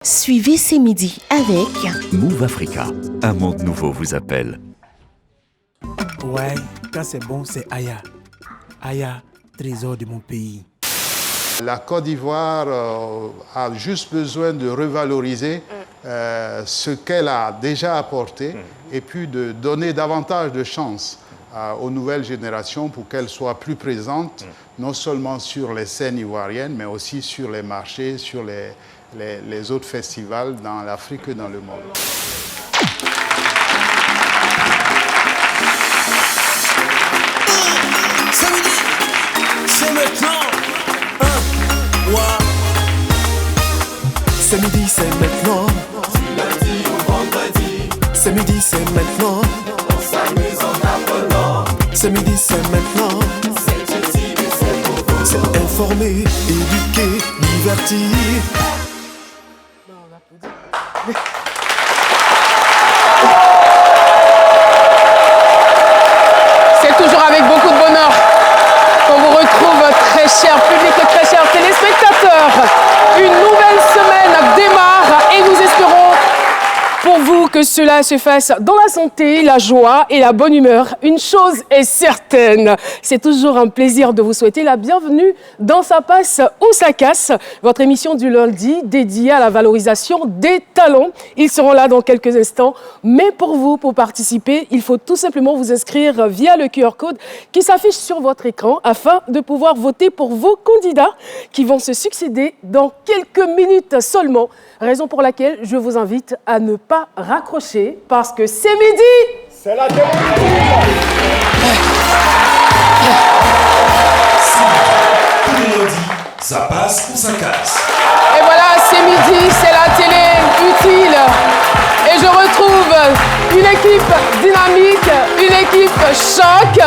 Suivez ces midis avec Move Africa, un monde nouveau vous appelle. Ouais, quand c'est bon, c'est Aya. Aya, trésor de mon pays. La Côte d'Ivoire a juste besoin de revaloriser ce qu'elle a déjà apporté et puis de donner davantage de chance aux nouvelles générations pour qu'elles soient plus présentes, non seulement sur les scènes ivoiriennes, mais aussi sur les marchés, sur les autres festivals dans l'Afrique et dans le monde. C'est maintenant. C'est midi, c'est maintenant. Du lundi au vendredi. C'est midi, c'est maintenant. On s'amuse en apprenant. C'est midi, c'est maintenant. C'est utile et c'est pour vous. C'est informer, éduquer, divertir. C'est toujours avec beaucoup de bonheur qu'on vous retrouve, très cher public et très chers téléspectateurs. Une nouvelle semaine démarre et nous espérons pour vous que cela se fasse dans la santé, la joie et la bonne humeur. Une chose est certaine, c'est toujours un plaisir de vous souhaiter la bienvenue dans Ça passe ou ça casse, votre émission du lundi dédiée à la valorisation des talents. Ils seront là dans quelques instants, mais pour vous, pour participer, il faut tout simplement vous inscrire via le QR code qui s'affiche sur votre écran afin de pouvoir voter pour vos candidats qui vont se succéder dans quelques minutes seulement. Raison pour laquelle je vous invite à ne pas raccrocher parce que c'est midi. C'est la démocratie. Tous les lundis, ça passe ou ça casse. Et voilà, c'est midi, c'est la télé utile. Et je retrouve une équipe dynamique, une équipe choc.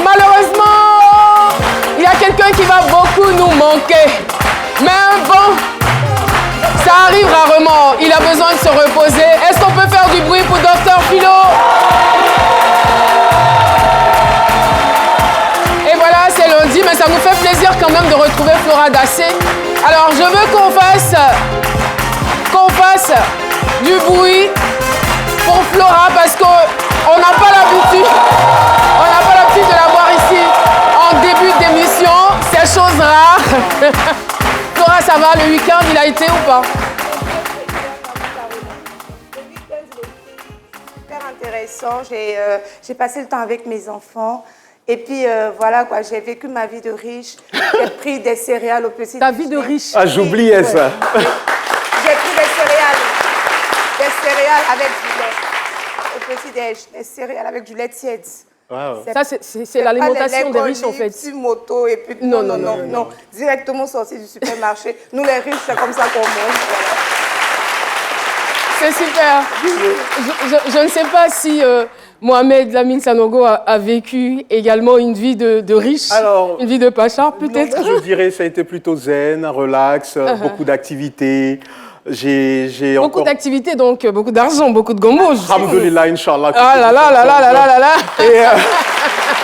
Malheureusement, il y a quelqu'un qui va beaucoup nous manquer. Mais bon, ça arrive rarement. Il a besoin de se reposer. Est-ce qu'on peut faire du bruit pour Dr Philo? Et voilà, c'est lundi, mais ça nous fait plaisir quand même de retrouver Flora Dassé. Alors, je veux qu'on fasse du bruit pour Flora parce qu'on n'a pas l'habitude. On n'a pas l'habitude de la voir ici en début d'émission. C'est chose rare. Flora, ça va? Le week-end, il a été ou pas? Super intéressant. J'ai passé le temps avec mes enfants. Et puis, voilà, quoi, j'ai vécu ma vie de riche. J'ai pris des céréales au petit Ta vie de riche. Ah, j'oubliais ça. J'ai pris des céréales avec du lait. Au petit-déj, des céréales avec du lait tiède. Wow. Ça, c'est l'alimentation des riches, en fait. Sur moto et puis non. Directement sorti du supermarché. Nous, les riches, c'est comme ça qu'on mange. C'est super. Je ne sais pas si Mohamed Lamine Sanogo a vécu également une vie de riche, Alors, une vie de pacha, peut-être. Je dirais ça a été plutôt zen, relax, beaucoup d'activités. J'ai Beaucoup d'activités, donc beaucoup d'argent, beaucoup de gombo. Alhamdulillah, Inch'Allah. Ah là là là là là là là là.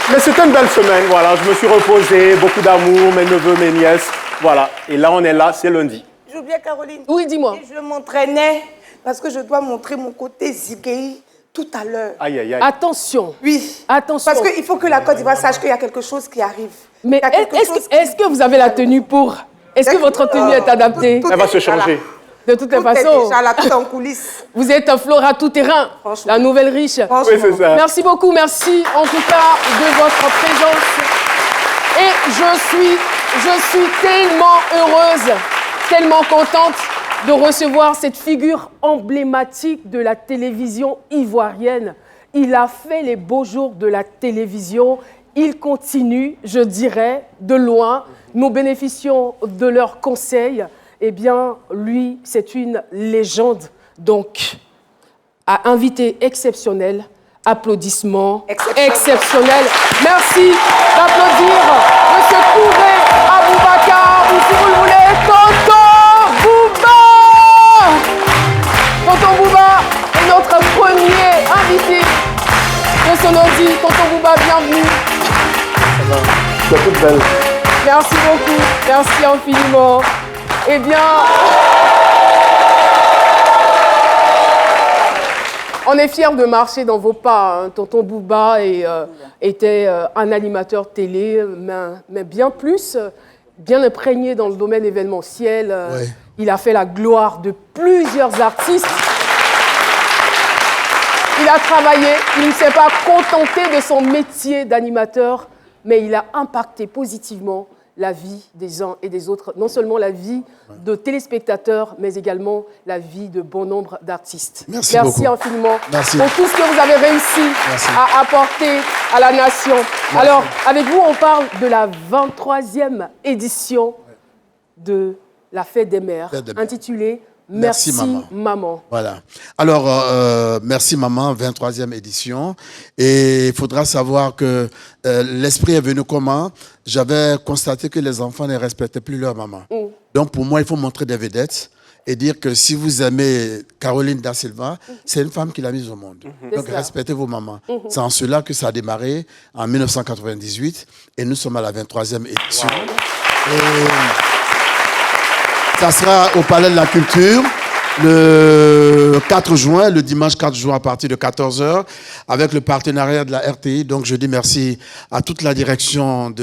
Mais c'était une belle semaine, voilà. Je me suis reposé, beaucoup d'amour, mes neveux, mes nièces. Voilà. Et là, on est là, c'est lundi. J'oubliais Caroline. Oui, dis-moi. Et je m'entraînais parce que je dois montrer mon côté zigueï tout à l'heure. Aïe, aïe, aïe. Attention. Oui. Attention. Parce qu'il faut que la Côte d'Ivoire sache qu'il y a quelque chose qui arrive. Mais est-ce que vous avez la tenue pour? Est-ce que votre tenue est adaptée? Elle va se changer. De toutes les Tout est façons. déjà là, tout en coulisses. Vous êtes un Flora tout-terrain, la nouvelle riche. Oui, c'est ça. Merci beaucoup, merci en tout cas de votre présence. Et je suis tellement heureuse, tellement contente de recevoir cette figure emblématique de la télévision ivoirienne. Il a fait les beaux jours de la télévision. Il continue, je dirais, de loin. Nous bénéficions de leurs conseils. Eh bien, lui, c'est une légende. Donc, à invité exceptionnel, applaudissements exceptionnels. Merci d'applaudir M. Kouré Aboubakar, ou si vous le voulez, Tonton Bouba. Tonton Bouba est notre premier invité de ce lundi. Tonton Bouba, bienvenue. Ça va. Tu es toute belle. Merci beaucoup, merci infiniment. Eh bien, on est fiers de marcher dans vos pas. Hein. Tonton Bouba était un animateur télé, mais bien plus, bien imprégné dans le domaine événementiel. Ouais. Il a fait la gloire de plusieurs artistes. Il a travaillé, il ne s'est pas contenté de son métier d'animateur, mais il a impacté positivement la vie des uns et des autres, non seulement la vie de téléspectateurs, mais également la vie de bon nombre d'artistes. Merci beaucoup. Infiniment Merci. pour tout ce que vous avez réussi à apporter à la nation. Merci. Alors, avec vous, on parle de la 23e édition de la Fête des Mères, intitulée « Merci maman ». Voilà. Alors, merci maman, 23e édition. Et il faudra savoir que l'esprit est venu comment? J'avais constaté que les enfants ne respectaient plus leur maman. Donc, pour moi, il faut montrer des vedettes et dire que si vous aimez Caroline Da Silva, c'est une femme qui l'a mise au monde. Donc, respectez vos mamans. C'est en cela que ça a démarré en 1998 et nous sommes à la 23e édition. Et ça sera au Palais de la Culture le 4 juin, le dimanche 4 juin à partir de 14h, avec le partenariat de la RTI. Donc, je dis merci à toute la direction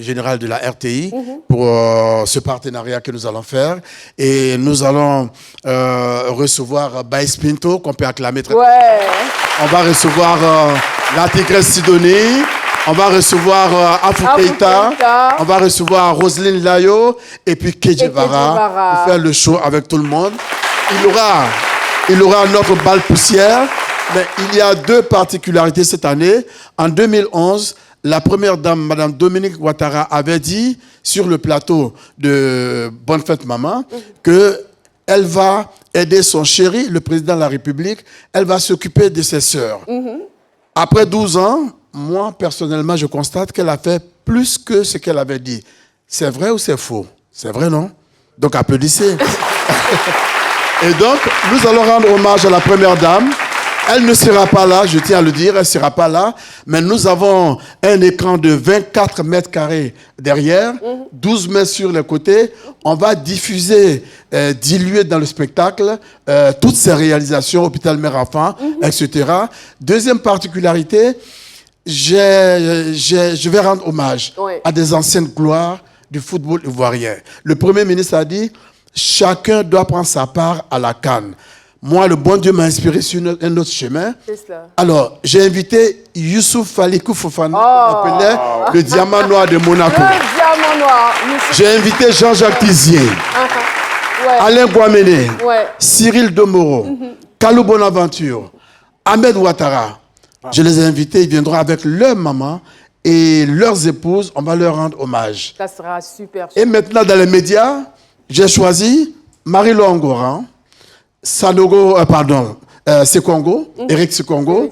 générale de la RTI pour ce partenariat que nous allons faire. Et nous allons recevoir Baïs Pinto, qu'on peut acclamer très bien. On va recevoir la Tigresse Sidonie. On va recevoir Afou Keïta, on va recevoir Roselyne Layo et puis Kedji Vara pour faire le show avec tout le monde. Il aura notre balle poussière, mais il y a deux particularités cette année. En 2011, la première dame, Madame Dominique Ouattara, avait dit sur le plateau de Bonne Fête Maman qu'elle va aider son chéri, le président de la République, elle va s'occuper de ses sœurs. Après 12 ans, moi, personnellement, je constate qu'elle a fait plus que ce qu'elle avait dit. C'est vrai ou c'est faux? C'est vrai, non? Donc, applaudissez. Et donc, nous allons rendre hommage à la première dame. Elle ne sera pas là, je tiens à le dire, elle ne sera pas là. Mais nous avons un écran de 24 mètres carrés derrière, 12 mètres sur les côtés. On va diffuser, diluer dans le spectacle toutes ces réalisations, Hôpital Mère-Enfant, etc. Deuxième particularité, je vais rendre hommage à des anciennes gloires du football ivoirien. Le Premier ministre a dit, chacun doit prendre sa part à la CAN. Moi, le bon Dieu m'a inspiré sur un autre chemin. Alors, j'ai invité Youssouf Falikou Fofana, qu'on appelait le diamant noir de Monaco. Le diamant noir. J'ai invité Jean-Jacques Tizier, Alain Guaméné, Cyril Domoro, Kalou Bonaventure, Ahmed Ouattara. Je les ai invités, ils viendront avec leur maman et leurs épouses. On va leur rendre hommage. Ça sera super. Et maintenant, dans les médias, j'ai choisi Marie-Lo Angoran, Sanogo, Sekongo, Eric Sekongo.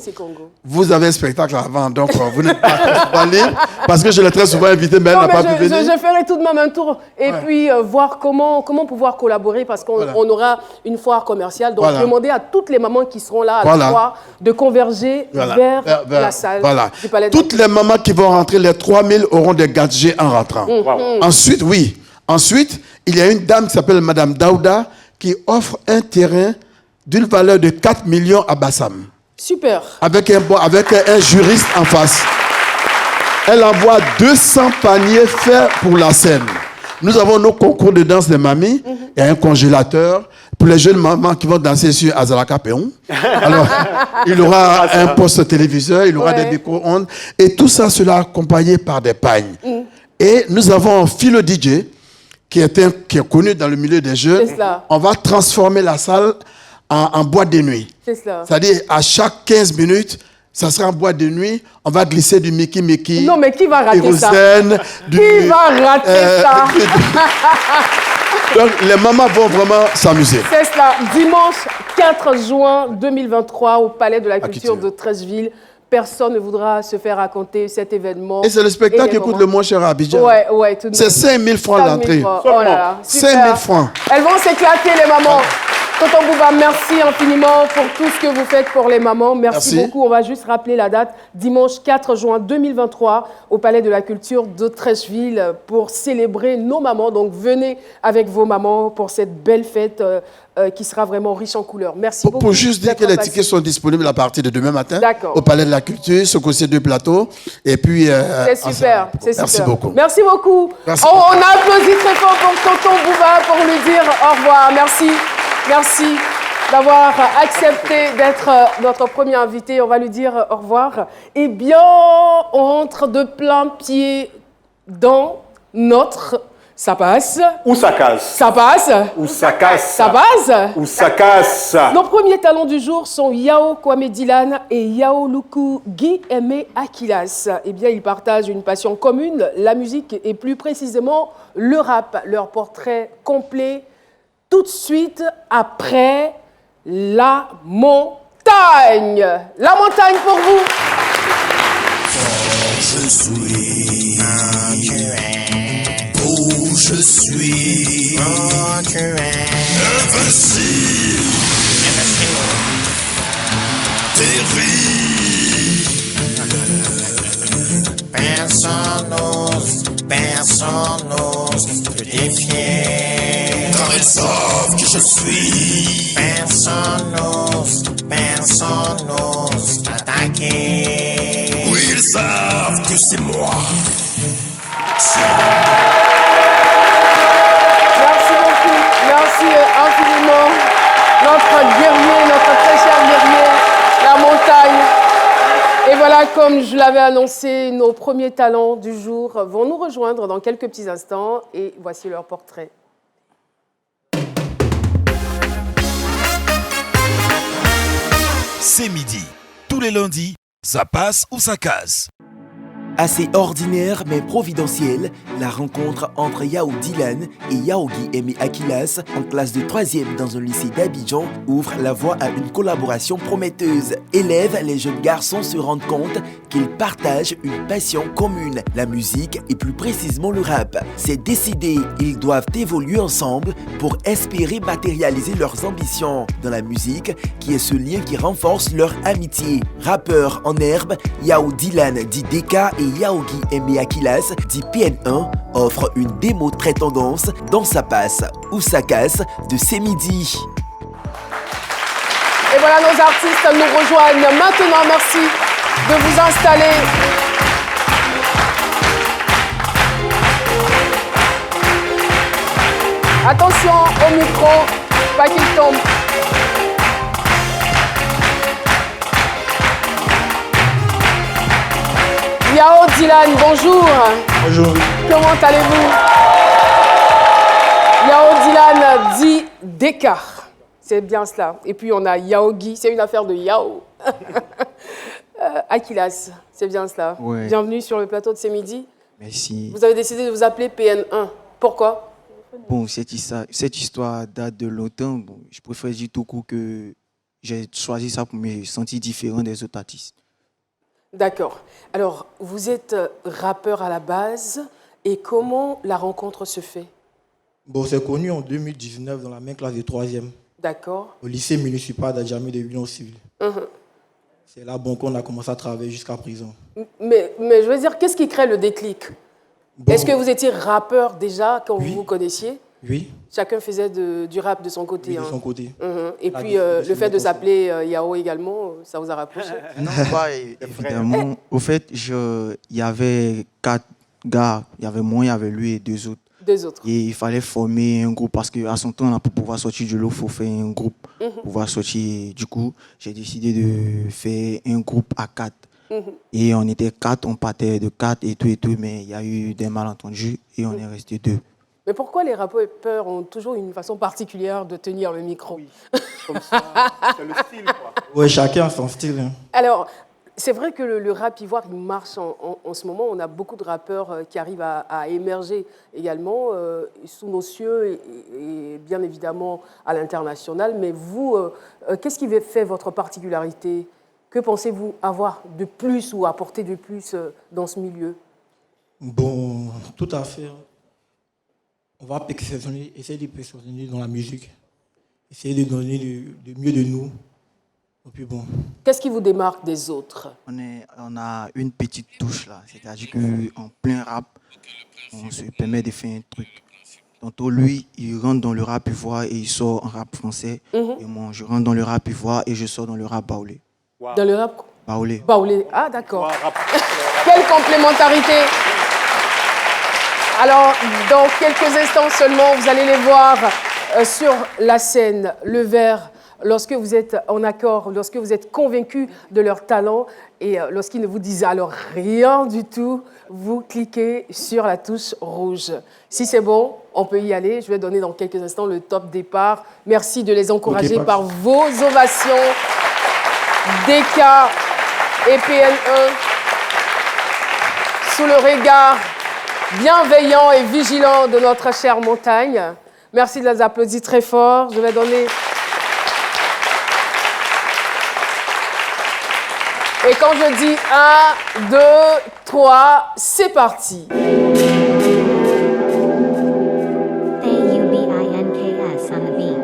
Vous avez un spectacle avant, donc vous n'êtes pas libre, parce que je l'ai très souvent invité, mais elle n'a pas pu venir. Je ferai tout de même un tour et puis voir comment pouvoir collaborer, parce qu'on aura une foire commerciale. Donc, demandez à toutes les mamans qui seront là à la foire de converger vers la salle du Palais de Toutes les mamans qui vont rentrer, les 3000 auront des gadgets en rentrant. Ensuite, Ensuite, il y a une dame qui s'appelle Madame Daouda qui offre un terrain d'une valeur de 4 millions à Bassam. Super. Avec un juriste en face. Elle envoie 200 paniers faits pour la scène. Nous avons nos concours de danse des mamies. Il y a un congélateur pour les jeunes mamans qui vont danser sur Azalaka Péon. Alors, il y aura un poste téléviseur, il y aura des micro-ondes. Et tout ça sera accompagné par des pagnes. Et nous avons Philo DJ, qui est connu dans le milieu des jeunes. On va transformer la salle en boîte de nuit. C'est-à-dire, à chaque 15 minutes, ça sera en boîte de nuit. On va glisser du Mickey. Non, mais qui va rater ça? Qui va rater ça? Donc, les mamans vont vraiment s'amuser. C'est cela. Dimanche 4 juin 2023, au Palais de la Culture de Treichville. Personne ne voudra se faire raconter cet événement. Et c'est le spectacle qui coûte le moins cher à Abidjan. Ouais, tout de même. C'est 5 000 francs l'entrée. Oh là là, 5 000 francs. Elles vont s'éclater, les mamans. Tonton Bouba, merci infiniment pour tout ce que vous faites pour les mamans. Merci beaucoup. On va juste rappeler la date, dimanche 4 juin 2023, au Palais de la Culture d'Autrecheville, pour célébrer nos mamans. Donc venez avec vos mamans pour cette belle fête qui sera vraiment riche en couleurs. Merci beaucoup. Pour juste dire que les tickets sont disponibles à partir de demain matin au Palais de la Culture, sur côté deux plateaux. Et puis, c'est super, c'est super. Merci beaucoup. Merci beaucoup. Merci. On a applaudi très fort pour Tonton Bouba pour lui dire au revoir. Merci. Merci d'avoir accepté d'être notre premier invité. On va lui dire au revoir. Eh bien, on rentre de plein pied dans notre... Ça passe. Ou ça casse. Ça passe. Ou ça casse. Ça passe. Ou ça casse. Nos premiers talents du jour sont Yao Kwame Dylan et Yao Luku Guy Aimé Akilas. Eh bien, ils partagent une passion commune, la musique et plus précisément le rap. Leur portrait complet tout de suite après la montagne. La montagne pour vous. Je suis où je suis invincible, terrible. Personne n'ose te défier. Car ils savent que je suis. Personne n'ose t'attaquer. Oui, ils savent que c'est moi. Merci beaucoup, merci infiniment. Notre guerrier, notre très cher guerrier, la montagne. Et voilà, comme je l'avais annoncé, nos premiers talents du jour vont nous rejoindre dans quelques petits instants. Et voici leur portrait. C'est midi. Tous les lundis, ça passe ou ça casse. Assez ordinaire mais providentielle, la rencontre entre Yao Dylan et Yao Guy Aimé Akilas en classe de 3e dans un lycée d'Abidjan ouvre la voie à une collaboration prometteuse. Élèves, les jeunes garçons se rendent compte qu'ils partagent une passion commune, la musique et plus précisément le rap. C'est décidé, ils doivent évoluer ensemble pour espérer matérialiser leurs ambitions dans la musique qui est ce lien qui renforce leur amitié. Rappeurs en herbe, Yao Dylan dit DK et Yao Guy Aimé Akilas dit PN1 offre une démo très tendance dans Ça passe ou ça casse de C'est midi. Et voilà, nos artistes nous rejoignent maintenant. Merci de vous installer. Attention au micro, pas qu'il tombe. Yao Dylan, bonjour. Bonjour. Comment allez-vous? Yao Dylan dit d'écart. C'est bien cela. Et puis on a Yao Guy, c'est une affaire de Yao. Akilas, c'est bien cela. Ouais. Bienvenue sur le plateau de C'est midi. Merci. Vous avez décidé de vous appeler PN1. Pourquoi? Bon, cette histoire date de longtemps. Bon, je préfère dire tout court que j'ai choisi ça pour me sentir différent des autres artistes. D'accord. Alors, vous êtes rappeur à la base. Et comment la rencontre se fait? Bon, c'est connu en 2019 dans la même classe de 3e. D'accord. Au lycée municipal d'Adjamé de l'Union civile. C'est là bon, qu'on a commencé à travailler jusqu'à présent. Mais je veux dire, qu'est-ce qui crée le déclic? Bon. Est-ce que vous étiez rappeur déjà quand vous vous connaissiez? Oui. Chacun faisait du rap de son côté. Oui, de son côté. Et puis, le fait de s'appeler Yao également, ça vous a rapproché? Non, pas évidemment. Au fait, il y avait 4 gars. Il y avait moi, il y avait lui et 2 autres. 2 autres. Et il fallait former un groupe parce qu'à son temps, là, pour pouvoir sortir de l'eau, il faut faire un groupe. Pour pouvoir sortir. Du coup, j'ai décidé de faire un groupe à 4. Et on était 4, on partait de 4 et tout, mais il y a eu des malentendus et on est resté 2. Mais pourquoi les rappeurs ont toujours une façon particulière de tenir le micro? Oui, comme ça, c'est le style, quoi. Oui, chacun a son style. Hein. Alors, c'est vrai que le rap ivoire, il marche en ce moment. On a beaucoup de rappeurs qui arrivent à émerger également sous nos cieux et bien évidemment à l'international. Mais vous, qu'est-ce qui fait votre particularité? Que pensez-vous avoir de plus ou apporter de plus dans ce milieu? Bon, tout à fait. On va essayer de perfectionner dans la musique. essayer de donner le mieux de nous. Et puis bon. Qu'est-ce qui vous démarque des autres? On a une petite touche là, c'est-à-dire qu'en plein rap, on se permet de faire un truc. Tantôt lui, il rentre dans le rap ivoire et il sort en rap français. Et moi, je rentre dans le rap ivoire et je sors dans le rap baoulé. Wow. Dans le rap baoulé. Baoulé, ah d'accord. Quelle complémentarité. Alors, dans quelques instants seulement, vous allez les voir sur la scène, le verre, lorsque vous êtes en accord, lorsque vous êtes convaincu de leur talent et lorsqu'ils ne vous disent alors rien du tout, vous cliquez sur la touche rouge. Si c'est bon, on peut y aller. Je vais donner dans quelques instants le top départ. Merci de les encourager par vos ovations. DK et PN1 sous le regard bienveillant et vigilant de notre chère montagne. Merci de les applaudir très fort. Je vais donner... Et quand je dis 1, 2, 3, c'est parti. AUBINKS on the beat.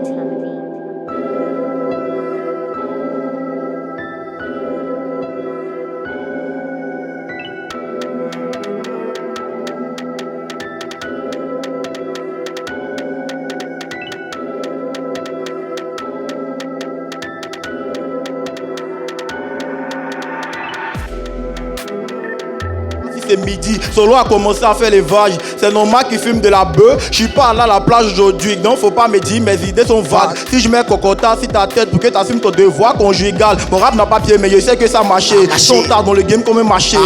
C'est midi, Solo a commencé à faire les vagues. C'est normal qu'il fume de la bœuf. Je suis pas là à la plage aujourd'hui, donc faut pas me dire mes idées sont vagues. Si je mets Cocota sur ta tête pour que tu assumes ton devoir conjugal. Mon rap n'a pas pied, mais je sais que ça marchait. Son tard dans le game comme un marché.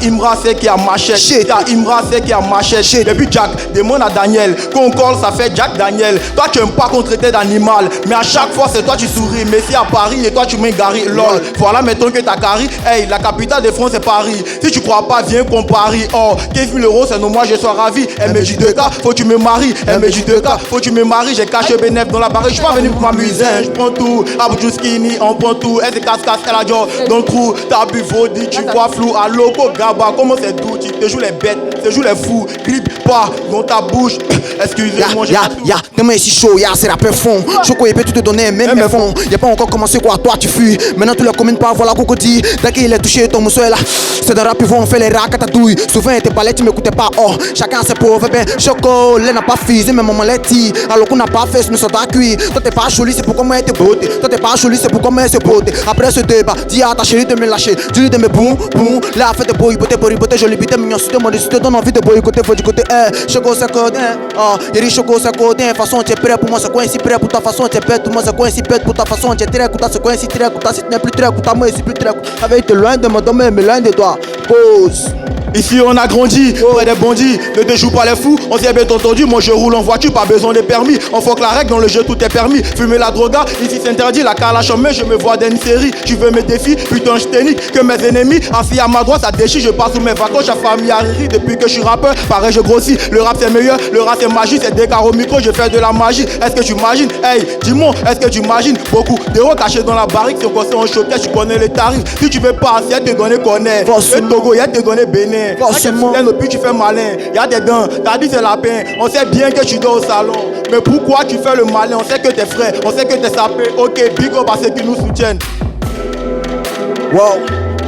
Imra c'est qui a machette. Imra c'est qui a machette. Depuis Jack, demande à Daniel. Concorde, ça fait Jack Daniel. Toi tu aimes pas qu'on traitait d'animal, mais à chaque fois c'est toi tu souris. Mais si à Paris et toi tu mets Gary, lol. Voilà mettons que t'as Gary. Hey, la capitale de France c'est Paris. Si tu crois pas, viens qu'on parie. Oh, 15 000 euros, c'est non, moi je sois ravi. Elle me dit 2K, faut que tu me maries. Elle me dit 2K, faut que tu me maries. J'ai caché Benef dans la barre. Je suis pas venu pour m'amuser. Je prends tout. Abdou Skinny, on prend tout. Elle se casse, elle a genre dans le trou. T'as bu Vodi, tu vois flou. À loco, Gaba, comment c'est doux. Tu te joues les bêtes, tu joues les fous. Grippe pas dans ta bouche. Excusez-moi, j'ai demain ici chaud, c'est rappeur fond. Choco, il peut tout te donner, même mes fonds. Y'a pas encore commencé quoi, toi tu fuis. Maintenant tous les communes par voilà Cocody. Dès qu'il est touché, ton mousseau est là. C'est dans rap, ils vont faire les rats, catatouilles. Souvent, tes palais, tu m'écoutais pas. Oh, chacun ses pauvres, ben. Choco, l'air n'a pas fusé, mais maman l'a dit. Alors qu'on n'a pas fait, nous sommes à cuire. Toi, t'es pas joli, c'est pourquoi moi t'es beauté. Toi, t'es pas joli, c'est pourquoi moi c'est beauté. Après ce débat, dis à ta chérie de me lâcher. Dis de me boum, boum. Là, fais de boycotter, je lui bite, mignon, si te donne envie de boycotter, faut du côté. Choco, c'est codé. Oh, il dit Choco, c'est codé. Façon, tu es prêt pour moi, c'est quoi ici prêt pour ta façon, tu es prêt pour moi, c'est quoi ici prêt pour ta façon, tu es très coûteux, c'est quoi ici très coûteux, si tu n'es plus très coûteux, moi ici plus très coûteux. Avec te loin de mon domaine, mais loin de toi. Pause. Ici on a grandi, près des bandits, ne te joue pas les fous, on s'est bien entendu, moi je roule en voiture, pas besoin de permis, on faut que la règle dans le jeu tout est permis, fumer la droga, ici c'est interdit, la calache en main, je me vois dans une série, tu veux mes défis, putain je t'ai nique, que mes ennemis, assis à ma droite ça déchire, je passe sous mes vacances, la famille a ri, depuis que je suis rappeur, pareil je grossis, le rap c'est meilleur, le rap c'est magie, c'est des carreaux au micro, je fais de la magie, est-ce que tu imagines, hey, dis-moi, est-ce que tu imagines, beaucoup d'euros cachés dans la barrique, si on conseille en showcase, tu connais les tarifs, si tu veux pas, y'a te donner connaît, le Togo, y'a te donner Bénin, et puis tu fais malin, y'a des dents, t'as dit c'est lapin, on sait bien que tu dors au salon. Mais pourquoi tu fais le malin? On sait que t'es frère, on sait que t'es sapé. Ok, big up à ceux qui nous soutiennent. Wow.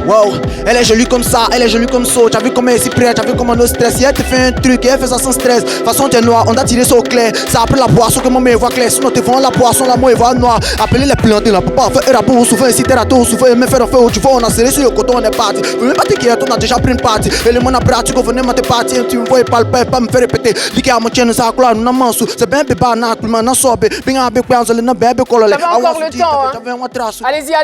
Wow, elle est jolie comme ça, elle est jolie comme ça. T'as vu comment elle est si prête, t'as vu comment elle stress. Elle te fait un truc et elle fait ça sans stress. Façon tu es noir, on a tiré ça au clair. Ça après la boisson que maman voit clair. Sinon tu vends la poisson, la moi voit noir. Appelez les plantes, la papa fait un rapport souvent ici t'es raté, souvent me faire un feu où tu vois on a serré sur le coton, on est parti. Vous même pas t'inquiéter, on a déjà pris une partie. Et le monde a pratique, venez m'en partir. Tu me vois pas me faire répéter. Liqué à mon tien, ça coule, nous n'avons sous. C'est bien bébé, n'a plus maintenant sobe. Bien avec quoi, on a bébé coloré. J'avais encore le temps. Allez-y.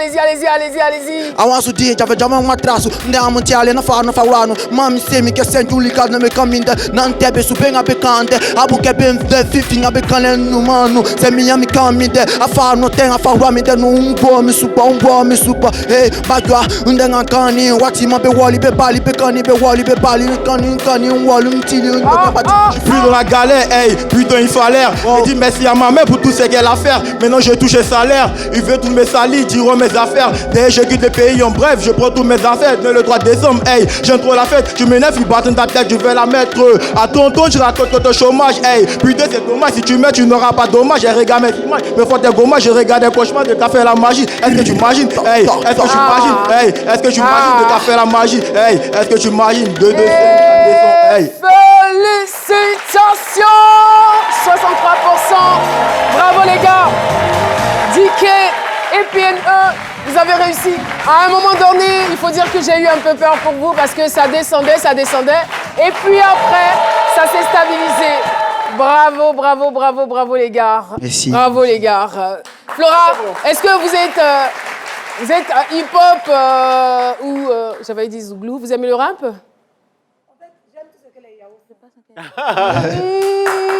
I want to do, j'avais jamais un trace. Ndamuntiale na fa wano mami semi ke senjuli ka na me kaminde nan tebe subenga bekande abuke ben de fifinga bekane numanu semi yami kaminde afa no tenga fa waminde no umbo mi supa hey badwa ndenga kani wati mabe wali be bali be kani be wali be bali kani wali mtili je suis dans la galère, hey putain il fallait. Je dis merci à ma mère pour tout ce qu'elle a fait. Maintenant je touche le salaire, il veut tout me salir, dire mes affaires. Dès je quitte le pays en bref, je prends tout tous mes affaires. Mais le 3 décembre, hey, j'aime trop la fête. Tu m'énerves, tu battes ta tête, je vais la mettre à tonton, je raconte ton chômage. Hey, putain, c'est dommage, si tu mets, tu n'auras pas dommage. J'ai regardé mes images, mais faut des gommages, je regarde des cauchemars de café la magie. Est-ce que tu imagines? Hey, est-ce que tu imagines? Hey, est-ce que tu imagines de café la magie? Hey, est-ce que tu imagines de décembre? Hey. Félicitations! 63%. Bravo les gars. DK et PNE, vous avez réussi. À un moment donné, il faut dire que j'ai eu un peu peur pour vous parce que ça descendait. Et puis après, ça s'est stabilisé. Bravo les gars. Merci. Bravo les gars. Flora, est-ce que vous êtes hip-hop ou, j'avais dit Zouglou, vous aimez le rap?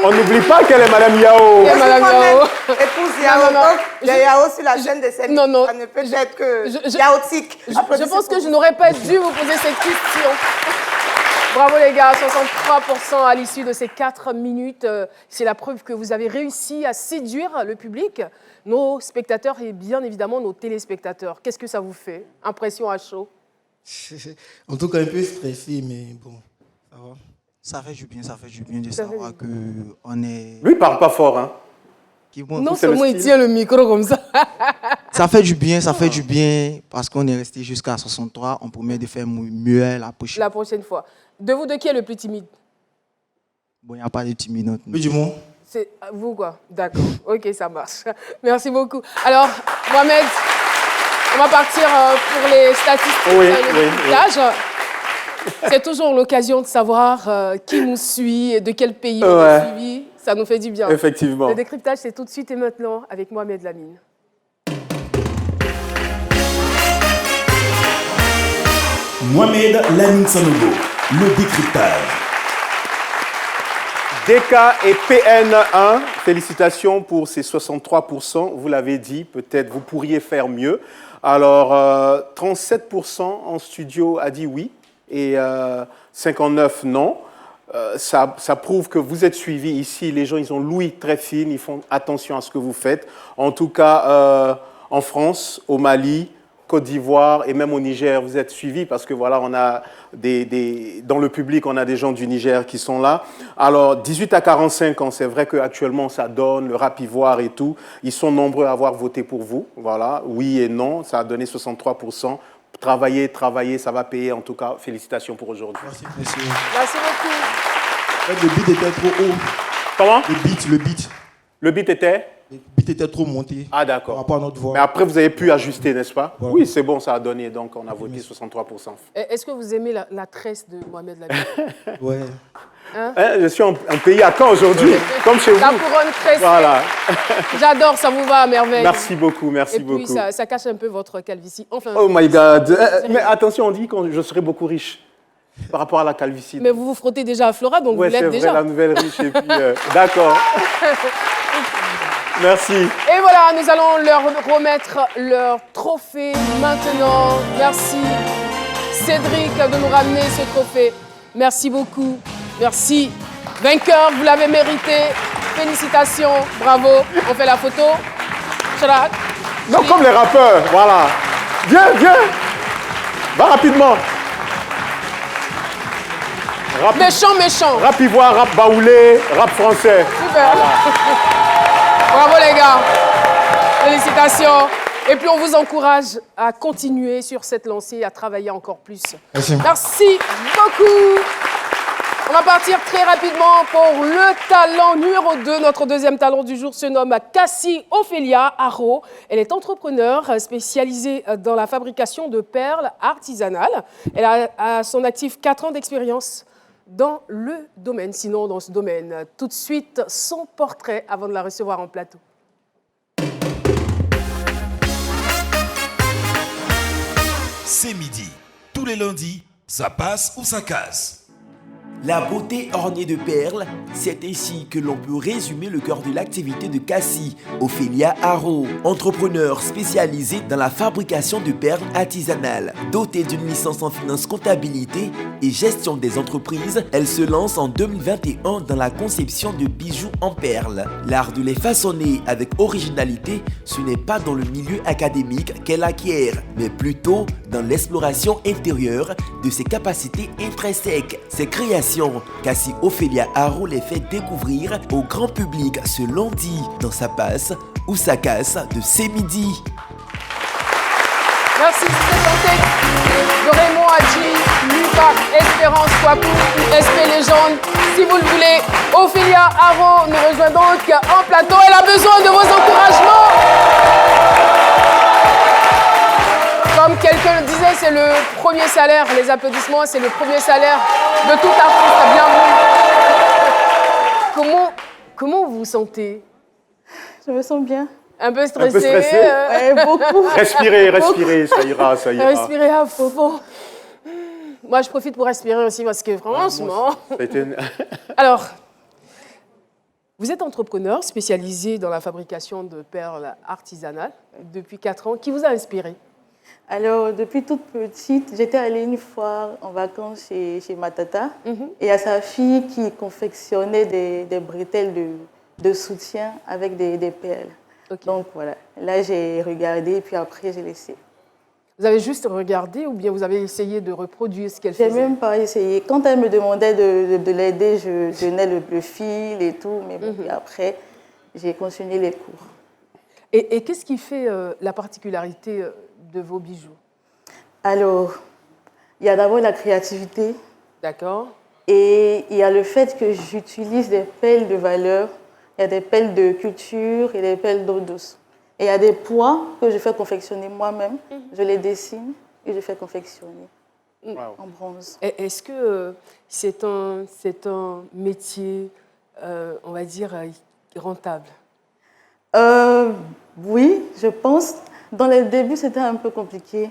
On n'oublie pas qu'elle est Madame Yao. Épouse Yao. Donc, il y a Yao sur la chaîne de scène. Non. Ça ne peut être que yaotique. Je pense que je n'aurais pas dû vous poser cette question. Bravo les gars, 63% à l'issue de ces 4 minutes. C'est la preuve que vous avez réussi à séduire le public, nos spectateurs et bien évidemment nos téléspectateurs. Qu'est-ce que ça vous fait? Impression à chaud? En tout cas, un peu stressé, mais bon, ça va. Ça fait du bien de savoir qu'on est... Lui, il parle pas fort, hein. Non seulement il tient le micro comme ça. Ça fait du bien parce qu'on est resté jusqu'à 63. On promet de faire mieux la prochaine fois. De vous, de qui est le plus timide? Bon, il n'y a pas de timide. Oui, du moins. C'est vous, quoi. D'accord. Ok, ça marche. Merci beaucoup. Alors, Mohamed, on va partir pour les statistiques. Oui. C'est toujours l'occasion de savoir qui nous suit et de quel pays on est suivi. Ça nous fait du bien. Effectivement. Le décryptage, c'est tout de suite et maintenant avec Mohamed Lamine. Mohamed Lamine Sanogo, le décryptage. DK et PN1, félicitations pour ces 63%. Vous l'avez dit, peut-être vous pourriez faire mieux. Alors, 37% en studio a dit oui et 59% non. Ça prouve que vous êtes suivis ici. Les gens, ils ont l'ouïe très fine, ils font attention à ce que vous faites. En tout cas, en France, au Mali, Côte d'Ivoire et même au Niger, vous êtes suivis parce que voilà, on a dans le public, on a des gens du Niger qui sont là. Alors, 18 à 45 ans, c'est vrai qu'actuellement, ça donne le rap ivoire et tout. Ils sont nombreux à avoir voté pour vous. Voilà, oui et non, ça a donné 63%. Travailler, ça va payer. En tout cas, félicitations pour aujourd'hui. Merci. Merci beaucoup. Le beat était trop haut. Comment? Le beat. Le beat était? Le beat était trop monté. Ah, d'accord. Par rapport à notre voix. Mais après, vous avez pu ajuster, n'est-ce pas? Voilà. Oui, c'est bon, ça a donné. Donc, on a voté 63%. Est-ce que vous aimez la tresse de Mohamed Lamine? Ouais. Hein? Je suis en pays à Caen aujourd'hui, comme chez vous. La couronne tressée. Voilà. J'adore, ça vous va à merveille. Merci beaucoup. Et puis, ça cache un peu votre calvitie. Enfin, oh my God. Mais attention, on dit que je serai beaucoup riche par rapport à la calvitie. Mais vous vous frottez déjà à Flora, donc vous l'êtes déjà. C'est vrai, la nouvelle riche. Et puis, d'accord. Merci. Et voilà, nous allons leur remettre leur trophée maintenant. Merci Cédric de nous ramener ce trophée. Merci beaucoup. Merci. Vainqueur, vous l'avez mérité. Félicitations, bravo. On fait la photo. Chirac. Non, comme les rappeurs, voilà. Viens. Va rapidement. Méchant. Rap ivoire, rap baoulé, rap français. Super. Voilà. Bravo les gars. Félicitations. Et puis on vous encourage à continuer sur cette lancée et à travailler encore plus. Merci beaucoup. On va partir très rapidement pour le talent numéro 2. Notre deuxième talent du jour se nomme Cassie Ophélia Haro. Elle est entrepreneure spécialisée dans la fabrication de perles artisanales. Elle a à son actif 4 ans d'expérience dans le domaine, sinon dans ce domaine. Tout de suite, son portrait avant de la recevoir en plateau. C'est midi. Tous les lundis, ça passe ou ça casse. La beauté ornée de perles, c'est ainsi que l'on peut résumer le cœur de l'activité de Cassie Ophélia Haro, entrepreneur spécialisée dans la fabrication de perles artisanales. Dotée d'une licence en finance comptabilité et gestion des entreprises, elle se lance en 2021 dans la conception de bijoux en perles. L'art de les façonner avec originalité, ce n'est pas dans le milieu académique qu'elle acquiert, mais plutôt dans l'exploration intérieure de ses capacités intrinsèques. Ses créations, Cassie Ophélia Haro les fait découvrir au grand public ce lundi dans sa passe ou sa casse de C'est Midi. Merci, c'était chanté de Raymond Hadji, lu par Espérance Kwaku ou SP Légende. Si vous le voulez, Ophélia Haro nous rejoint donc en plateau. Elle a besoin de vos encouragements. Comme quelqu'un le disait, c'est le premier salaire. Les applaudissements, c'est le premier salaire de tout artiste. Bienvenue. Comment vous vous sentez? Je me sens bien. Un peu stressé. Un peu stressé Ouais, beaucoup. Respirez, Beaucoup. ça ira, ça ira. Respirez à fond. Moi, je profite pour respirer aussi parce que franchement... Alors, vous êtes entrepreneur spécialisé dans la fabrication de perles artisanales depuis 4 ans. Qui vous a inspiré? Alors, depuis toute petite, j'étais allée une fois en vacances chez ma tata. Et à sa fille qui confectionnait des bretelles de soutien avec des perles. Donc voilà, là j'ai regardé et puis après j'ai laissé. Vous avez juste regardé ou bien vous avez essayé de reproduire ce qu'elle faisait? J'ai même pas essayé. Quand elle me demandait de l'aider, je tenais le fil et tout, mais bon, et après j'ai continué les cours. Et qu'est-ce qui fait la particularité de vos bijoux? Alors, il y a d'abord la créativité. D'accord. Et il y a le fait que j'utilise des perles de valeur. Il y a des pelles de culture et des pelles d'eau douce. Et il y a des poids que je fais confectionner moi-même. Je les dessine et je fais confectionner en bronze. Est-ce que c'est un métier, on va dire, rentable? Oui, je pense. Dans les débuts, c'était un peu compliqué.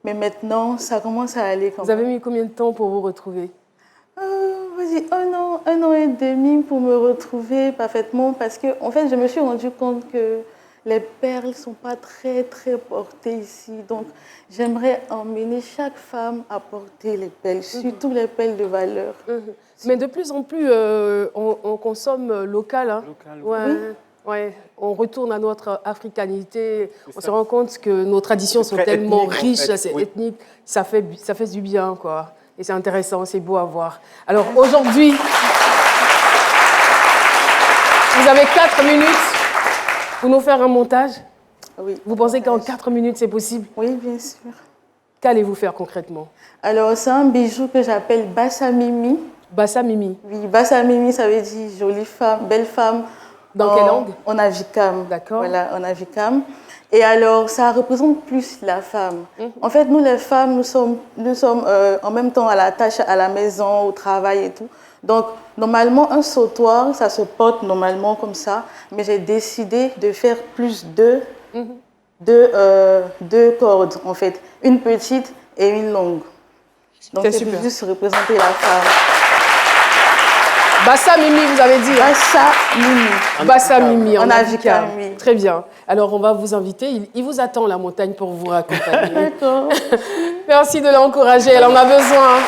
Mais maintenant, ça commence à aller. Vous avez mis combien de temps pour vous retrouver? Vas-y, un an et demi pour me retrouver parfaitement parce que, en fait, je me suis rendu compte que les perles ne sont pas très portées ici. Donc, j'aimerais emmener chaque femme à porter les perles, surtout les perles de valeur. Mais de plus en plus, on consomme local. Hein. Ouais, on retourne à notre africanité. On se rend compte que nos traditions sont tellement riches, c'est ethnique. Ça fait du bien, quoi. Et c'est intéressant, c'est beau à voir. Alors aujourd'hui, vous avez 4 minutes pour nous faire un montage. Oui. Vous pensez qu'en 4 minutes, c'est possible? Oui, bien sûr. Qu'allez-vous faire concrètement? Alors, c'est un bijou que j'appelle Bassa Mimi. Bassa Mimi? Oui, Bassa Mimi, ça veut dire jolie femme, belle femme. Dans quelle langue? En Avikam. D'accord. Voilà, en Avikam. Et alors, ça représente plus la femme. En fait, nous, les femmes, nous sommes en même temps à la tâche, à la maison, au travail et tout. Donc, normalement, un sautoir, ça se porte normalement comme ça. Mais j'ai décidé de faire plus deux cordes, en fait. Une petite et une longue. Donc, c'est pour juste représenter la femme. Bassa Mimi, vous avez dit? Bassa Mimi. Bassa Mimi, en Avikam, oui. Très bien. Alors, on va vous inviter. Il vous attend, la montagne, pour vous accompagner. D'accord. Merci de l'encourager. Elle en a besoin.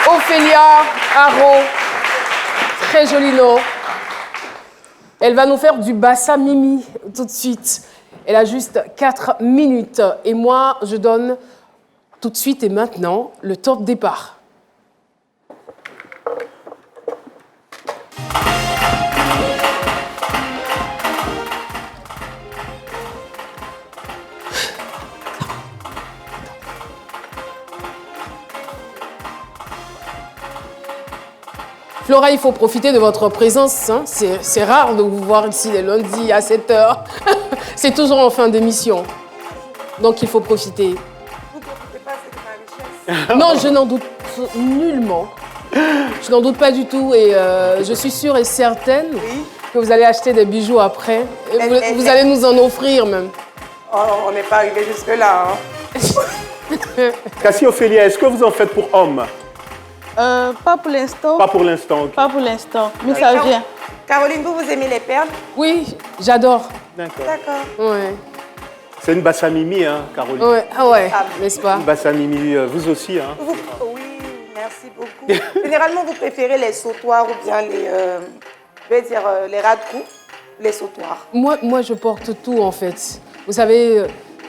Ophélia Haro. Très joli nom. Elle va nous faire du Bassa Mimi tout de suite. Elle a juste 4 minutes. Et moi, je donne tout de suite et maintenant le temps de départ. Flora, il faut profiter de votre présence. Hein. C'est rare de vous voir ici les lundis à 7 h. C'est toujours en fin d'émission. Donc, il faut profiter. Vous ne profitez pas, c'est de ma richesse. Non, je n'en doute nullement. Je n'en doute pas du tout. Et je suis sûre et certaine que vous allez acheter des bijoux après. Et vous allez nous en offrir même. Oh, on n'est pas arrivé jusque-là. Hein. Cassie Ophélia, est-ce que vous en faites pour hommes? Pas pour l'instant. Pas pour l'instant. Okay. Pas pour l'instant, mais ça vient. Caroline, vous aimez les perles? Oui, j'adore. D'accord. Ouais. C'est une Bassa Mimi, hein, Caroline? Ouais. Ah ouais, n'est-ce pas? Une Bassa Mimi, vous aussi, hein? Oui, merci beaucoup. Généralement, vous préférez les sautoirs ou bien les ras de cou, les sautoirs? Moi, je porte tout, en fait. Vous savez,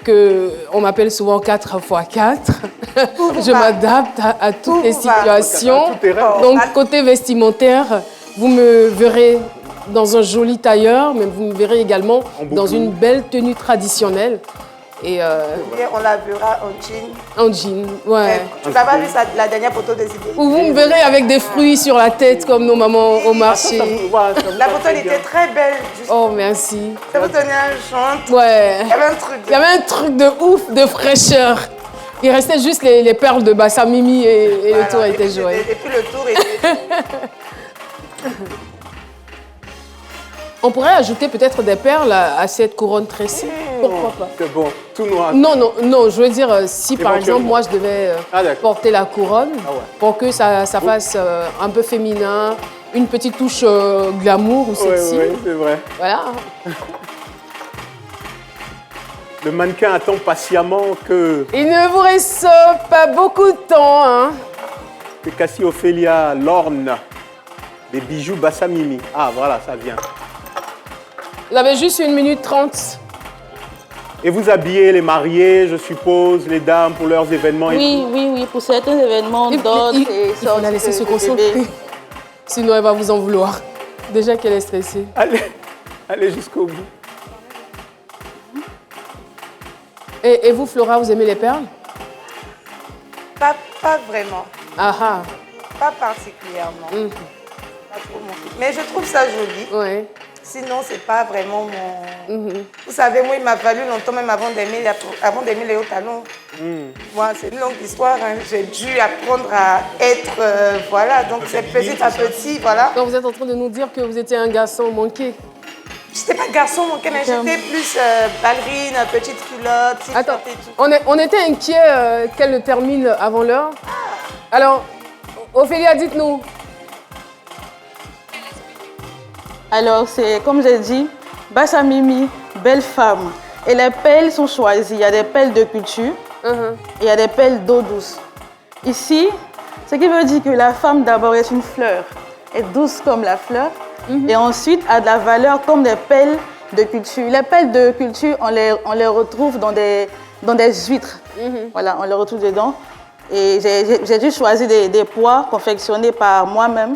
qu'on m'appelle souvent 4x4. Je m'adapte à toutes les situations. Donc, côté vestimentaire, vous me verrez dans un joli tailleur, mais vous me verrez également dans une belle tenue traditionnelle. Et on la verra en jean. En jean, ouais. Tu n'as pas vu la dernière photo des idées? Ou vous me verrez avec des fruits sur la tête comme nos mamans au marché. La photo elle était très belle. Oh, merci. Ça vous donnait un chante. Ouais. Il y avait un truc. Il y avait un truc de ouf, de fraîcheur. Il restait juste les perles de Bassamimi et le tour était joué. Et puis le tour était... On pourrait ajouter peut-être des perles à cette couronne tressée. Pourquoi pas? C'est bon, tout noir. Non, je veux dire, si par exemple, moi, je devais porter la couronne, pour que ça fasse un peu féminin, une petite touche glamour ou sexy. Oui, c'est vrai. Voilà. Le mannequin attend patiemment que... Il ne vous reste pas beaucoup de temps, hein. Que Cassie Ophélia l'orne des bijoux Bassamimi. Ah, voilà, ça vient. Vous avez juste 1 minute 30. Et vous habillez les mariés, je suppose, les dames pour leurs événements et tout. Oui, pour certains événements, d'autres. Il faut la laisser se concentrer. Sinon, elle va vous en vouloir. Déjà qu'elle est stressée. Allez jusqu'au bout. Et vous, Flora, vous aimez les perles? Pas vraiment. Ah ah. Pas particulièrement. Pas trop mon truc. Mais je trouve ça joli. Oui. Sinon, c'est pas vraiment mon... Vous savez, moi, il m'a fallu longtemps, même avant d'aimer les hauts talons. Moi, c'est une longue histoire. Hein. J'ai dû apprendre à être... voilà, donc c'est petit à petit, voilà. Donc, vous êtes en train de nous dire que vous étiez un garçon manqué? Je n'étais pas garçon manqué, mais j'étais plus ballerine, petite culotte, Attends, et tout. On était inquiets qu'elle termine avant l'heure. Alors, Ophélia, dites-nous. Alors, c'est comme j'ai dit, Bassamimi, belle femme. Et les pelles sont choisies. Il y a des pelles de culture et il y a des pelles d'eau douce. Ici, ce qui veut dire que la femme d'abord est une fleur, est douce comme la fleur, et ensuite a de la valeur comme des pelles de culture. Les pelles de culture, on les retrouve dans des huîtres. Voilà, on les retrouve dedans. Et j'ai dû choisir des pois confectionnés par moi-même.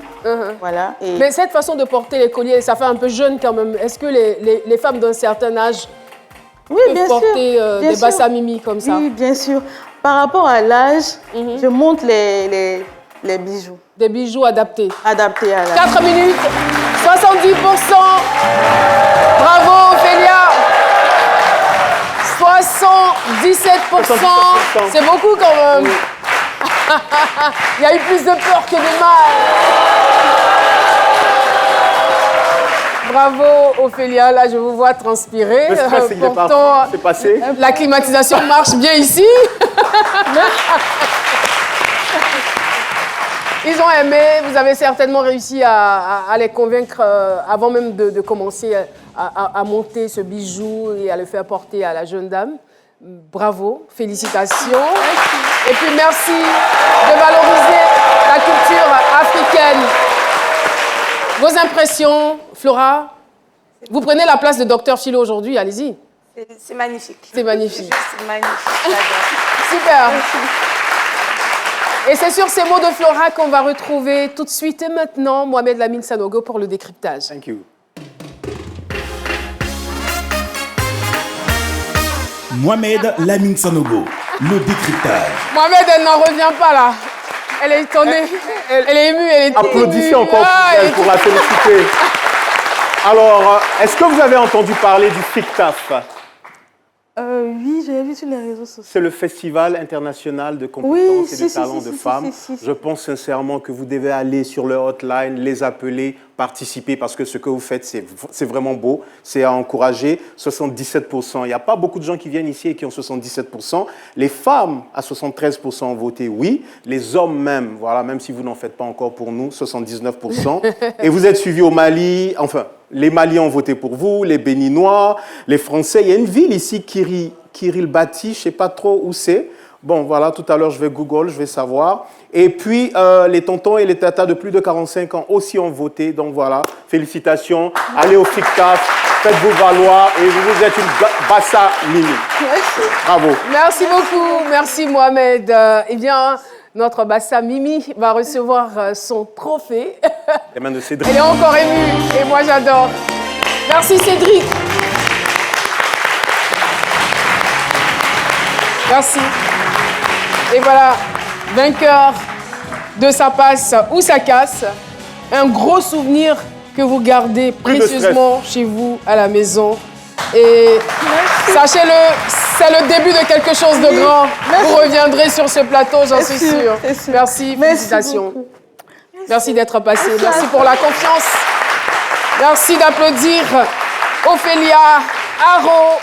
Voilà, et... Mais cette façon de porter les colliers, ça fait un peu jeune quand même. Est-ce que les femmes d'un certain âge peuvent porter des Bassamimi comme ça? Oui, bien sûr. Par rapport à l'âge, je montre les bijoux. Des bijoux adaptés? Adaptés à l'âge. 4 minutes, 70%. Bravo, Ophélia. 77%. C'est beaucoup quand même. Il y a eu plus de peur que de mal. Bravo, Ophélia. Là, je vous vois transpirer. Le stress, il est pourtant, c'est passé. La climatisation marche bien ici. Ils ont aimé. Vous avez certainement réussi à les convaincre avant même de commencer à monter ce bijou et à le faire porter à la jeune dame. Bravo, félicitations. Et puis merci de valoriser la culture africaine. Vos impressions, Flora? Vous prenez la place de Dr Philo aujourd'hui, allez-y. C'est magnifique. C'est magnifique. C'est magnifique, j'adore. Super. Et c'est sur ces mots de Flora qu'on va retrouver tout de suite et maintenant Mohamed Lamine Sanogo pour le décryptage. Thank you. Mohamed Lamine Sanogo, le décryptage. Mohamed, elle n'en revient pas là. Elle est étonnée, elle est émue, elle est Applaudissez encore pour la féliciter. Alors, est-ce que vous avez entendu parler du FICTAF? Oui, j'ai vu sur les réseaux sociaux. C'est le Festival international de compétences et de talents de femmes. Je pense sincèrement que vous devez aller sur leur hotline, les appeler, participer, parce que ce que vous faites, c'est vraiment beau. C'est à encourager. 77%. Il n'y a pas beaucoup de gens qui viennent ici et qui ont 77%. Les femmes, à 73%, ont voté oui. Les hommes même, voilà, même si vous n'en faites pas encore pour nous, 79%. Et vous êtes suivis au Mali, enfin... Les Maliens ont voté pour vous, les Béninois, les Français. Il y a une ville ici, Kiribati, je ne sais pas trop où c'est. Bon, voilà, tout à l'heure, je vais Google, je vais savoir. Et puis, les tontons et les tatas de plus de 45 ans aussi ont voté. Donc voilà, félicitations. Allez au FICTAF. Faites-vous valoir et vous êtes une Bassa Mimi. Merci. Bravo. Merci beaucoup, merci Mohamed. Eh bien, notre Bassa Mimi va recevoir son trophée. Les mains de Cédric. Elle est encore émue et moi j'adore. Merci Cédric. Merci. Et voilà, vainqueur de Ça passe ou ça casse. Un gros souvenir que vous gardez précieusement chez vous à la maison. Et sachez-le, c'est le début de quelque chose de grand. Vous reviendrez sur ce plateau, j'en suis sûre. Merci, félicitations. Merci d'être passé. Merci pour la confiance. Merci d'applaudir Ophélia, Aro.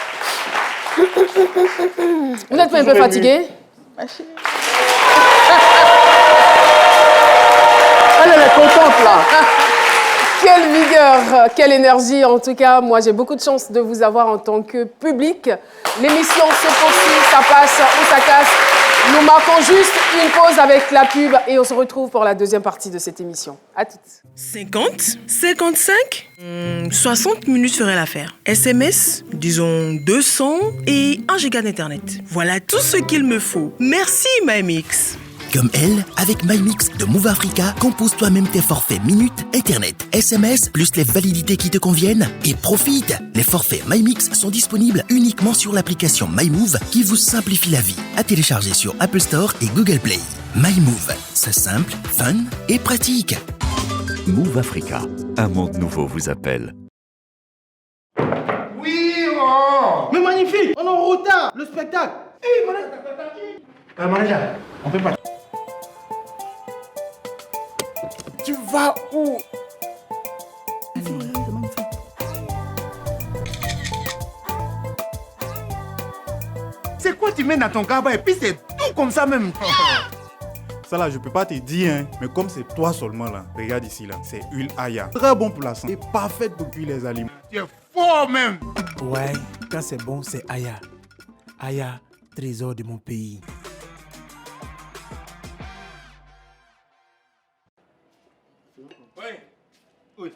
Vous n'êtes pas un peu fatigué? Elle est contente là. Quelle vigueur, quelle énergie. En tout cas, moi, j'ai beaucoup de chance de vous avoir en tant que public. L'émission se poursuit, ça passe ou ça casse. Nous marquons juste une pause avec la pub et on se retrouve pour la deuxième partie de cette émission. À toutes. 50, 55, 60 minutes ferait l'affaire. SMS, disons 200 et 1 giga d'internet. Voilà tout ce qu'il me faut. Merci MyMix. Comme elle, avec MyMix de Move Africa, compose toi-même tes forfaits minutes, internet, SMS, plus les validités qui te conviennent et profite. Les forfaits MyMix sont disponibles uniquement sur l'application MyMove qui vous simplifie la vie. À télécharger sur Apple Store et Google Play. MyMove, c'est simple, fun et pratique. Move Africa, un monde nouveau vous appelle. Oui, oh. Mais magnifique, on est en retard, le spectacle. Manager, on peut pas. Tu vas où? C'est quoi tu mets dans ton cabas et puis c'est tout comme ça même? Ça là, je peux pas te dire, hein, mais comme c'est toi seulement là, regarde ici là, c'est huile Aya. Très bon pour la santé et parfaite pour cuire les aliments. Tu es fort même. Ouais, quand c'est bon, c'est Aya. Aya, trésor de mon pays. Oui.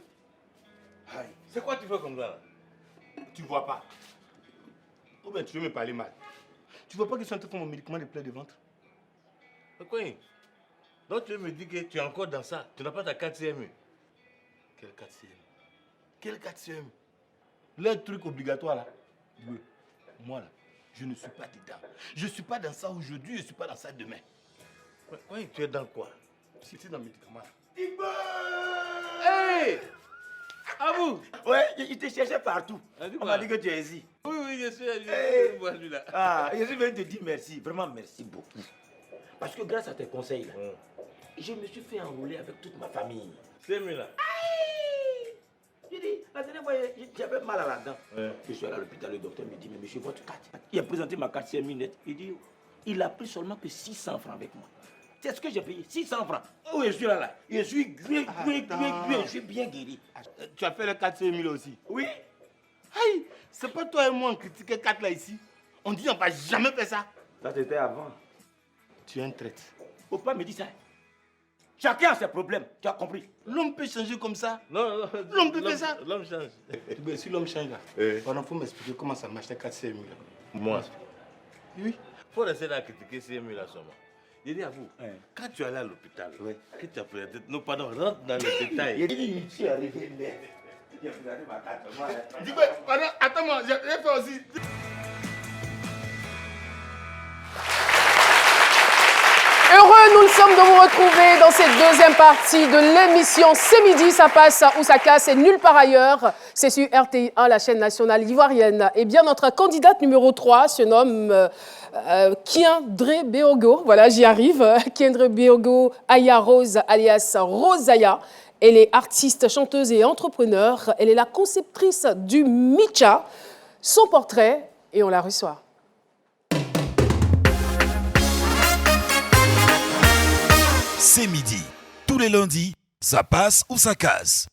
C'est quoi tu fais comme ça là? Tu vois pas? Ou bien tu veux me parler mal? Tu vois pas que je suis en train de faire mon médicament de plaie de ventre? Quoi? Donc tu me dis que tu es encore dans ça? Tu n'as pas ta 4 CMU? Quel 4 CMU? Quel 4 CMU? Le truc obligatoire là? Oui. Moi là, je ne suis pas dedans. Je ne suis pas dans ça aujourd'hui, je ne suis pas dans ça demain. Quoi? Tu es dans quoi? C'est dans le médicament là. Hey! À vous! Ouais, il te cherchait partout. On m'a dit que tu es ici. Oui, je suis là. Ah, je suis venu te dire merci. Vraiment, merci beaucoup. Parce que grâce à tes conseils, là, je me suis fait enrouler avec toute ma famille. C'est mieux là. J'ai dit, la dernière fois, j'avais mal à la dent. Je suis allé à l'hôpital, le docteur me dit, mais monsieur, votre carte. Il a présenté ma carte 5 minutes. Il dit, il a pris seulement que 600 francs avec moi. C'est ce que j'ai payé, 600 francs. Oh, je suis là. Je suis je suis bien guéri. Tu as fait le 400 000 aussi? Oui. Aïe, c'est pas toi et moi on critiquait 4 là ici. On dit on va jamais faire ça. Ça c'était avant. Tu es un traître. Faut pas me dire ça. Chacun a ses problèmes, tu as compris? L'homme peut changer comme ça. Non, l'homme peut faire ça. L'homme change. Si l'homme change là, il faut m'expliquer comment ça marche 4 CMU là. Moi? Oui. Faut rester là à critiquer CMU là seulement. Je dis à vous, quand tu es allé à l'hôpital, que tu as pris la tête, non pardon, rentre dans les détails. Il dit, tu es arrivé net. Il a regardé ma carte. Dis, pardon, attends-moi, j'ai fait aussi. Heureux, nous sommes de vous retrouver dans cette deuxième partie de l'émission. C'est midi, ça passe ou ça casse et nulle part ailleurs. C'est sur RTI1, la chaîne nationale ivoirienne. Eh bien, notre candidate numéro 3 se nomme Kiandré Béogo. Voilà, j'y arrive. Kiandré Béogo Aya Rose, alias Rosaya. Elle est artiste, chanteuse et entrepreneur. Elle est la conceptrice du Micha. Son portrait, et on la reçoit. C'est midi. Tous les lundis, ça passe ou ça casse.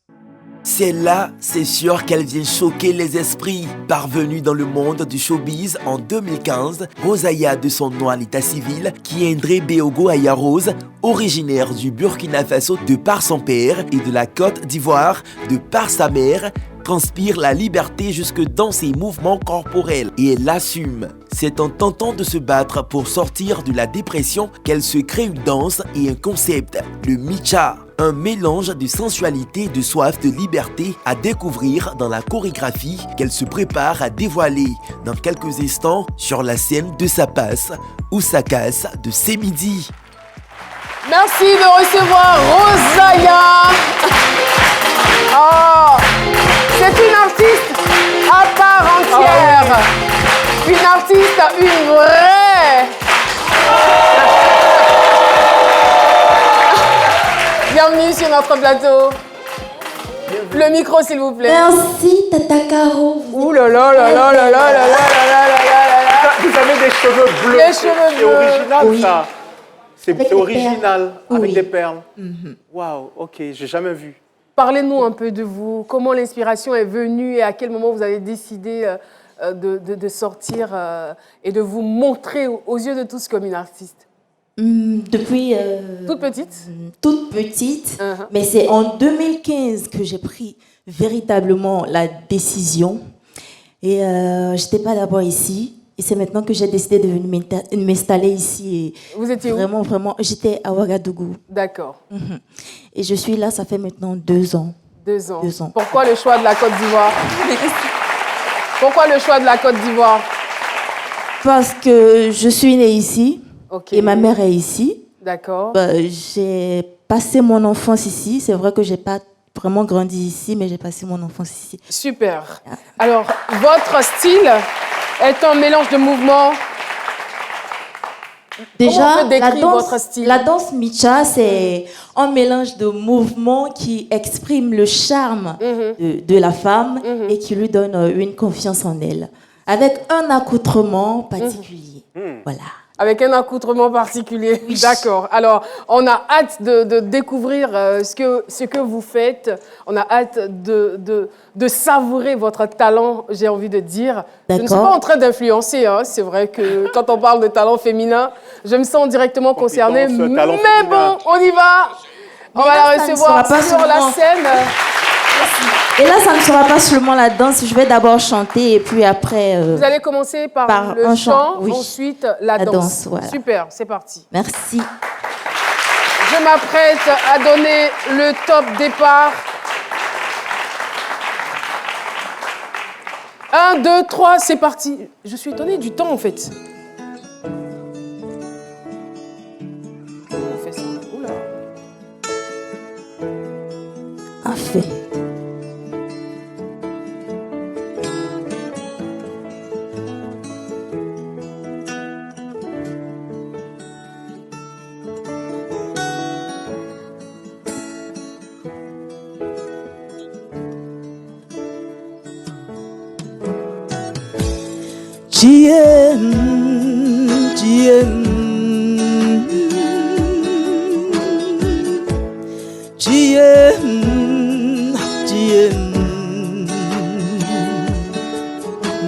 Celle-là, c'est sûr qu'elle vient choquer les esprits. Parvenue dans le monde du showbiz en 2015, Rosaya, de son nom à l'état civil, Kiandré Béogo Aya Rose, originaire du Burkina Faso de par son père et de la Côte d'Ivoire de par sa mère, transpire la liberté jusque dans ses mouvements corporels et elle l'assume. C'est en tentant de se battre pour sortir de la dépression qu'elle se crée une danse et un concept, le Micha. Un mélange de sensualité et de soif de liberté à découvrir dans la chorégraphie qu'elle se prépare à dévoiler dans quelques instants sur la scène de Ça passe ou ça casse de C'est midi. Merci de recevoir Rosalia. Oh, c'est une artiste à part entière. Une artiste, une vraie. Bienvenue sur notre plateau. Le micro, s'il vous plaît. Merci, Tata Caro. Ouh là là là là là là là là là là là. Vous avez des cheveux bleus. Les cheveux bleus. C'est original, Oui. ça. C'est original, avec Oui. des perles. Waouh, ok, j'ai jamais vu. Parlez-nous un peu de vous. Comment l'inspiration est venue et à quel moment vous avez décidé de sortir et de vous montrer aux yeux de tous comme une artiste? Depuis... Toute petite? Toute petite, mais c'est en 2015 que j'ai pris véritablement la décision. Et je n'étais pas d'abord ici. Et c'est maintenant que j'ai décidé de venir m'installer ici. Et vous étiez vraiment, où? Vraiment, j'étais à Ouagadougou. D'accord. Et je suis là, ça fait maintenant 2 ans. 2 ans. 2 ans. Pourquoi le choix de la Côte d'Ivoire? Pourquoi le choix de la Côte d'Ivoire? Parce que je suis née ici. Ok. Et ma mère est ici. D'accord. J'ai passé mon enfance ici. C'est vrai que je n'ai pas vraiment grandi ici, mais j'ai passé mon enfance ici. Super. Alors, votre style est un mélange de mouvements. Déjà, Comment on peut décrire votre style? la danse Micha, c'est un mélange de mouvements qui exprime le charme de la femme et qui lui donne une confiance en elle, avec un accoutrement particulier. Voilà. Avec un accoutrement particulier. Oui. D'accord. Alors, on a hâte de découvrir ce que vous faites. On a hâte de savourer votre talent, j'ai envie de dire. Je ne suis pas en train d'influencer. Hein. C'est vrai que quand on parle de talent féminin, je me sens directement concernée. Mais bon, on y va. On va la recevoir sur la scène. Et là, ça ne sera pas seulement la danse. Je vais d'abord chanter et puis après... Vous allez commencer par le chant, oui. ensuite la danse. Voilà. Super, c'est parti. Merci. Je m'apprête à donner le top départ. 1, 2, 3, c'est parti. Je suis étonnée du temps en fait. On fait ça. Oula. Parfait.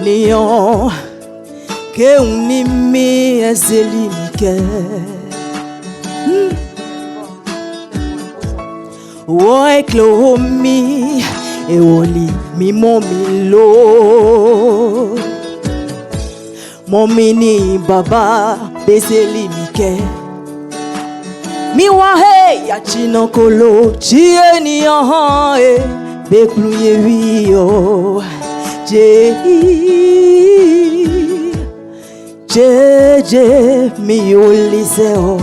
Néon que unimi ezelinike wo eklo mi ewoli mi momilo momini baba bezelimike mi wahe ya chinokolo chieni e bekluye wiyo Jeje mi uliseo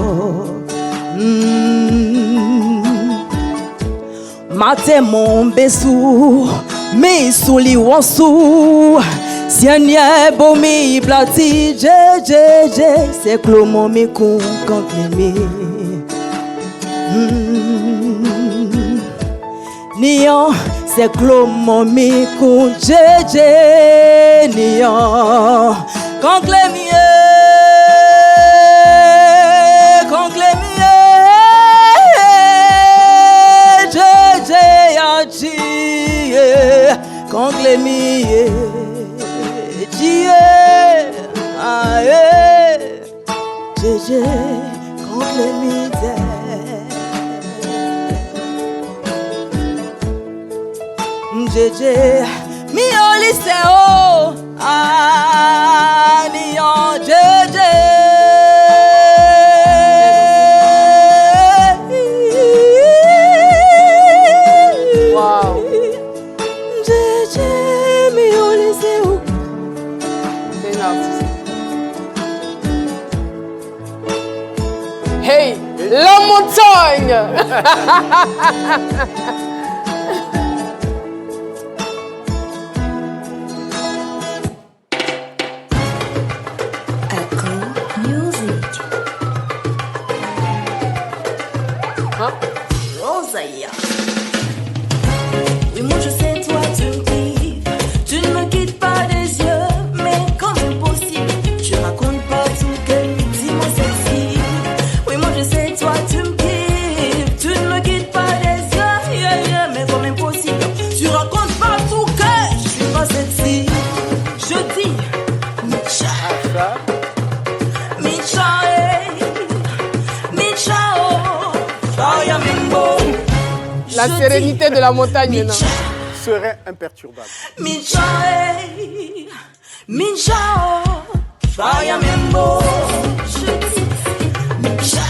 Mate mon besu mi suli wasu Sianye bo mi blati jeje se klomo mi kun kanklemi Nian se klomo mi kun jeje nian Kanklemie jeje yachi Kanklemie jie ae jeje kanklemie JJ, mi au lycée, oh, ah, ni en JJ. Wow. JJ, mi au lycée, oh. C'est une artiste. Hey, la montagne. Rosalia. Oui, moi je sais, toi tu me kiffes. Tu ne me quittes pas des yeux, mais comment possible? Tu racontes pas tout que dis-moi sexy. Oui, moi je sais, toi tu me kiffes. Tu ne me quittes pas des yeux, yeah, yeah, mais comment impossible? Tu racontes pas tout que je suis pas sexy. Je dis, Micha. Micha, hey. Micha, oh. La sérénité de la montagne, non? Serait imperturbable. Micha, Micha, vaya membo. Je dis, Micha,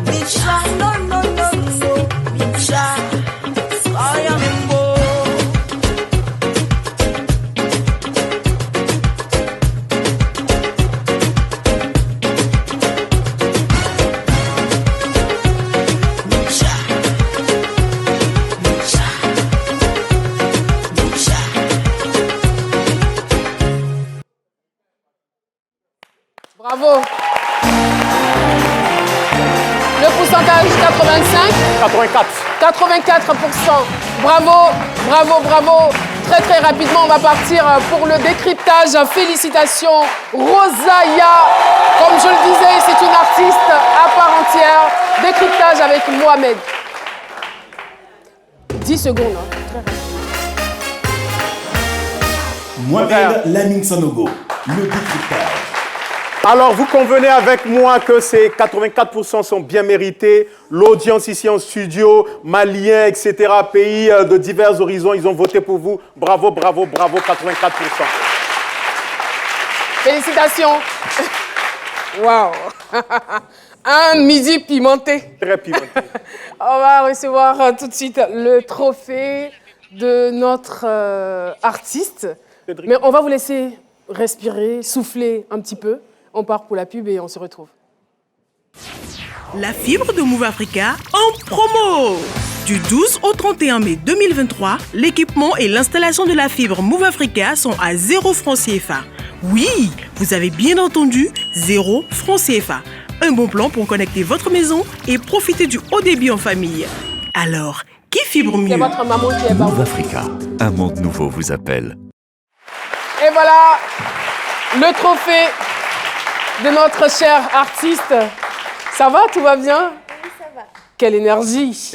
Micha, non, non, non, non, Micha, vaya membo. Bravo. Le pourcentage 85. 84. 84%. Bravo, bravo, bravo. Très très rapidement, on va partir pour le décryptage. Félicitations, Rosalia. Comme je le disais, c'est une artiste à part entière. Décryptage avec Mohamed. 10 secondes. Hein. Très rapide. Mohamed Lamine Sanogo, le décryptage. Alors, vous convenez avec moi que ces 84% sont bien mérités. L'audience ici en studio, maliens, etc., pays de divers horizons, ils ont voté pour vous. Bravo, bravo, bravo, 84%. Félicitations. Waouh. Un midi pimenté. Très pimenté. On va recevoir tout de suite le trophée de notre artiste. Cédric. Mais on va vous laisser respirer, souffler un petit peu. On part pour la pub et on se retrouve. La fibre de Move Africa en promo. Du 12 au 31 mai 2023, l'équipement et l'installation de la fibre Move Africa sont à 0 francs CFA. Oui, vous avez bien entendu, 0 francs CFA. Un bon plan pour connecter votre maison et profiter du haut débit en famille. Alors, qui fibre mieux? C'est votre maman qui est bas. Move Africa, un monde nouveau vous appelle. Et voilà, le trophée de notre cher artiste. Ça va, tout va bien? Oui, ça va. Quelle énergie.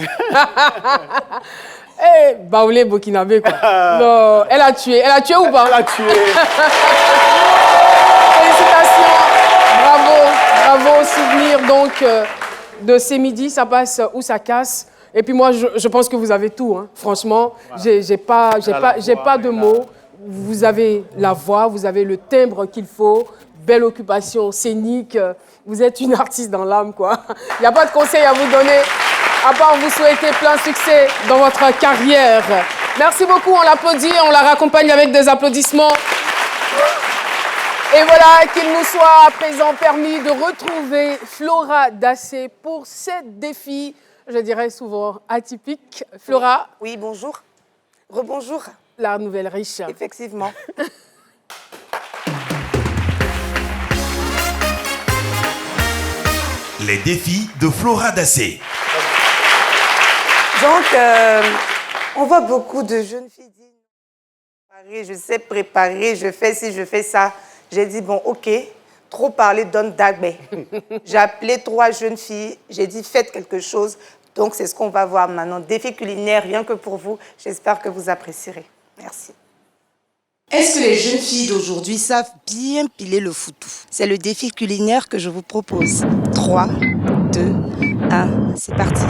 Eh, Baoulé Burkinabé, quoi. Non, elle a tué ou pas? Elle a tué. Félicitations, bravo, souvenir donc de ces midis, ça passe ou ça casse. Et puis moi, je pense que vous avez tout, hein. Franchement, voilà. j'ai pas de mots. Vous avez la voix, vous avez le timbre qu'il faut, belle occupation scénique. Vous êtes une artiste dans l'âme, quoi. Il n'y a pas de conseil à vous donner, à part vous souhaiter plein succès dans votre carrière. Merci beaucoup, on l'applaudit, on la raccompagne avec des applaudissements. Et voilà, qu'il nous soit à présent permis de retrouver Flora Dassé pour 7 défis, je dirais souvent atypiques. Flora. Oui, bonjour. Rebonjour. La nouvelle riche. Effectivement. Les défis de Flora Dassé. Donc, on voit beaucoup de jeunes filles dire je sais préparer, je fais ci, je fais ça. J'ai dit, bon, ok, trop parler donne d'agbe. J'ai appelé 3 jeunes filles, j'ai dit, faites quelque chose. Donc, c'est ce qu'on va voir maintenant. Défi culinaire, rien que pour vous. J'espère que vous apprécierez. Merci. Est-ce que les jeunes filles d'aujourd'hui savent bien piler le foutou? C'est le défi culinaire que je vous propose. 3, 2, 1, c'est parti.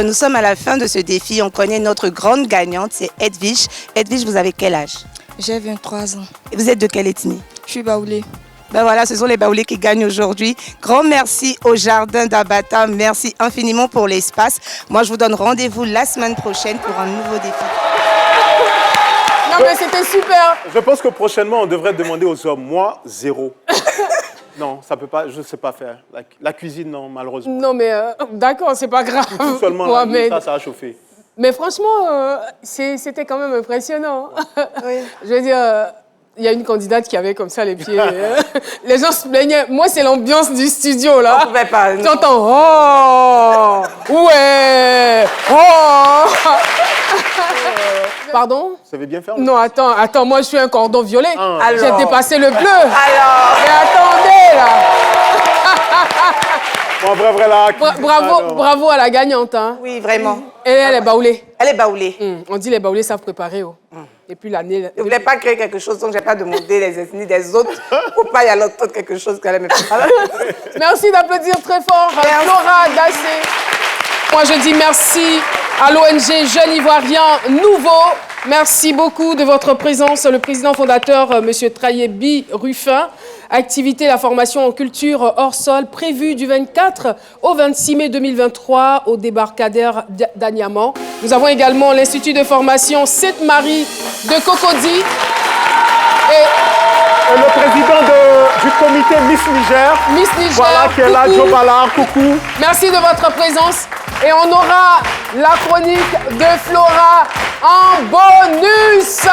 Nous sommes à la fin de ce défi. On connaît notre grande gagnante, c'est Edwige. Edwige, vous avez quel âge? J'ai 23 ans. Et vous êtes de quelle ethnie? Je suis baoulé. Ben voilà, ce sont les Baoulés qui gagnent aujourd'hui. Grand merci au Jardin d'Abata. Merci infiniment pour l'espace. Moi, je vous donne rendez-vous la semaine prochaine pour un nouveau défi. Non, mais c'était super. Je pense que prochainement, on devrait demander aux hommes. Moi, 0. Non, ça peut pas, je ne sais pas faire. La cuisine, non, malheureusement. Non, mais d'accord, c'est pas grave. Tout seulement, Ouais, mais... ça a chauffé. Mais franchement, c'était quand même impressionnant. Oui. Je veux dire, il y a une candidate qui avait comme ça les pieds. Les gens se plaignaient. Moi, c'est l'ambiance du studio, là. On pouvait pas. Tu entends, oh, ouais, oh. Pardon? Ça veut bien faire? Non, attends, moi, je suis un cordon violet. J'ai dépassé le bleu. Alors? Mais attendez, là. Bon, vrai, là. Bravo à la gagnante. Hein. Oui, vraiment. Et elle est baoulée. Elle est baoulée. On dit les baoulés savent préparer. Oh. Et puis l'année... Je ne voulais pas créer quelque chose, donc je n'ai pas demandé les ethnies des autres pour pas y aller l'autre quelque chose qu'elle allait me faire. Merci d'applaudir très fort Flora Dassé. Moi, je dis merci à l'ONG Jeunes Ivoiriens Nouveau. Merci beaucoup de votre présence, le président fondateur, M. Trayebi Ruffin. Activité, la formation en culture hors sol prévue du 24 au 26 mai 2023 au débarcadère d'Agnaman. Nous avons également l'Institut de formation Sainte-Marie de Cocody. Et le président du comité Miss Niger. Miss Niger. Voilà, qui est là, Joe Ballard, coucou. Merci de votre présence. Et on aura la chronique de Flora en bonus.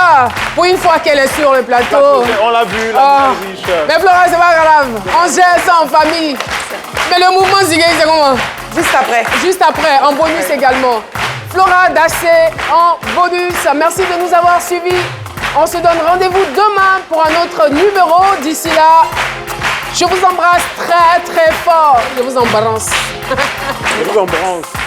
Pour une fois qu'elle est sur le plateau. On l'a vu, la riche. Mais Flora, c'est pas grave. On gère ça en famille. Mais le mouvement Zigué, c'est comment? Juste après. Juste après, en bonus également. Flora Dassé en bonus. Merci de nous avoir suivis. On se donne rendez-vous demain pour un autre numéro. D'ici là, je vous embrasse très très fort. Je vous embrasse. Je vous embrasse.